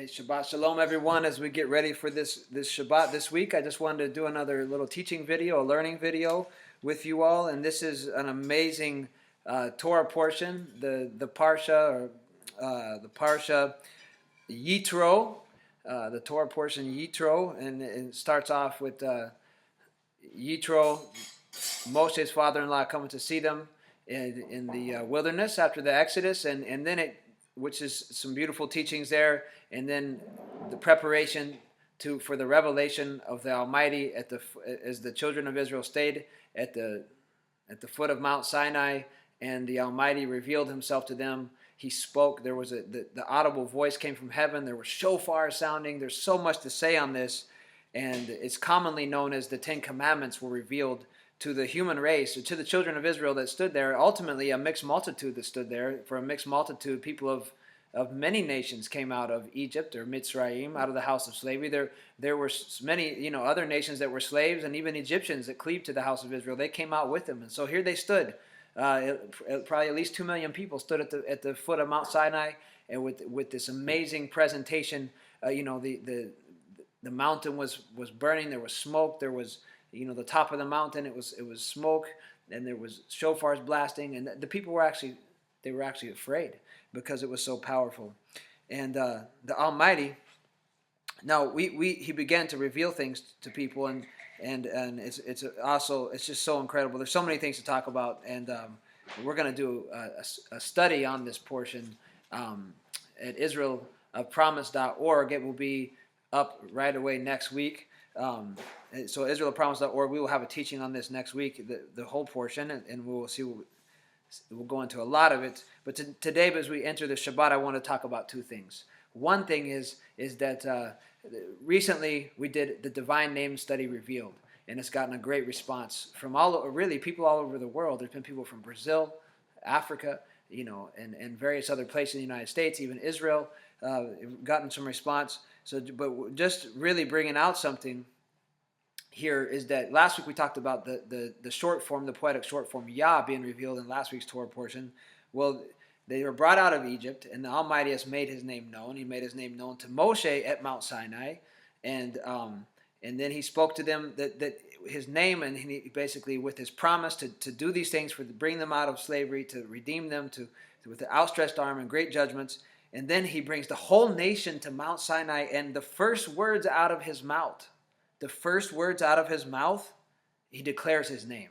Hey, Shabbat Shalom, everyone. As we get ready for this Shabbat this week, I just wanted to do another little teaching video, a learning video with you all. And this is an amazing Torah portion, the Parsha, the Parsha Yitro, the Torah portion Yitro. And it starts off with Yitro, Moshe's father-in-law, coming to see them in the wilderness after the Exodus. And then which is some beautiful teachings there, and then the preparation for the revelation of the Almighty as the children of Israel stayed at the foot of Mount Sinai, and the Almighty revealed Himself to them. He spoke. There was the audible voice came from heaven. There were shofars sounding. There's so much to say on this, and it's commonly known as the Ten Commandments were revealed to the human race, or to the children of Israel that stood there, ultimately a mixed multitude that stood there. For a mixed multitude, people of many nations came out of Egypt, or Mitzrayim, out of the house of slavery. There were many, other nations that were slaves, and even Egyptians that cleaved to the house of Israel. They came out with them, and so here they stood. Probably at least 2 million people stood at the foot of Mount Sinai, and with this amazing presentation. The mountain was burning. There was smoke. There was the top of the mountain, it was smoke, and there was shofars blasting, and the people were actually afraid because it was so powerful. And the Almighty, now He began to reveal things to people, and it's also, it's just so incredible. There's so many things to talk about, and we're going to do a study on this portion at israelofpromise.org. It will be up right away next week. So israelofpromise.org, we will have a teaching on this next week, the whole portion, and we'll see. We'll go into a lot of it. But today, as we enter the Shabbat, I want to talk about two things. One thing is that recently we did the Divine Name Study Revealed, and it's gotten a great response from people all over the world. There's been people from Brazil, Africa, and various other places in the United States, even Israel, gotten some response. So, but just really bringing out something here is that last week we talked about the short form, the poetic short form Yah being revealed in last week's Torah portion. Well, they were brought out of Egypt, and the Almighty has made His name known. He made His name known to Moshe at Mount Sinai, and then He spoke to them that His name, and He basically with His promise to do these things to bring them out of slavery, to redeem them, with the outstretched arm and great judgments. And then He brings the whole nation to Mount Sinai, and the first words out of His mouth, He declares His name.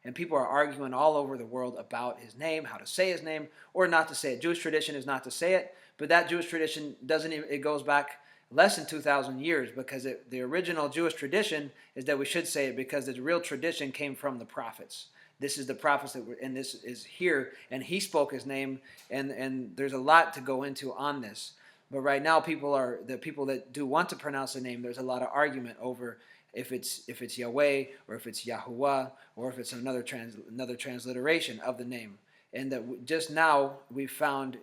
And people are arguing all over the world about His name, how to say His name, or not to say it. Jewish tradition is not to say it, but that Jewish tradition it goes back less than 2,000 years, because the original Jewish tradition is that we should say it, because the real tradition came from the prophets. This is the prophets and this is here, and He spoke His name, and there's a lot to go into on this. But right now, the people that do want to pronounce the name, there's a lot of argument over if it's Yahweh, or if it's Yahuwah, or if it's another transliteration of the name. And that just now we found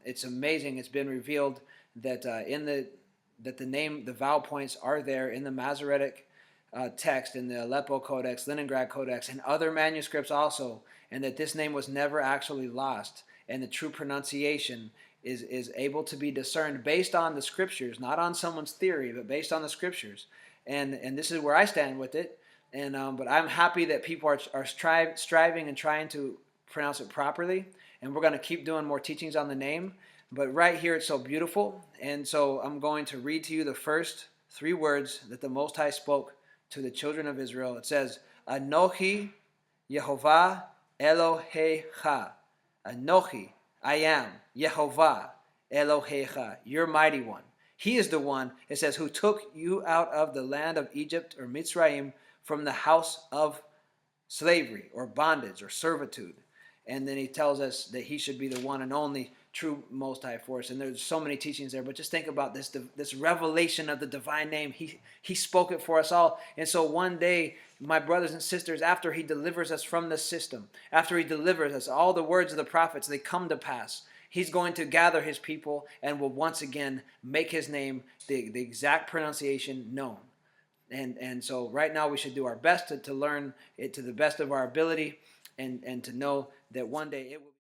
it's amazing. It's been revealed that the name, the vowel points are there in the Masoretic text, in the Aleppo Codex, Leningrad Codex, and other manuscripts also, and that this name was never actually lost, and the true pronunciation is able to be discerned based on the Scriptures, not on someone's theory, but based on the Scriptures. And this is where I stand with it. And but I'm happy that people are striving and trying to pronounce it properly, and we're going to keep doing more teachings on the name. But right here it's so beautiful, and so I'm going to read to you the first 3 words that the Most High spoke to the children of Israel. It says, Anochi Yehovah Elohecha. Anochi, I am, Yehovah Elohecha, your mighty one. He is the one, it says, who took you out of the land of Egypt, or Mitzrayim, from the house of slavery, or bondage, or servitude. And then He tells us that He should be the one and only true Most High for us. And there's so many teachings there, but just think about this revelation of the divine name. He spoke it for us all. And so one day, my brothers and sisters, after He delivers us from the system, after He delivers us, all the words of the prophets, they come to pass. He's going to gather His people and will once again make His name, the exact pronunciation, known. And so right now we should do our best to learn it to the best of our ability, and to know that one day it will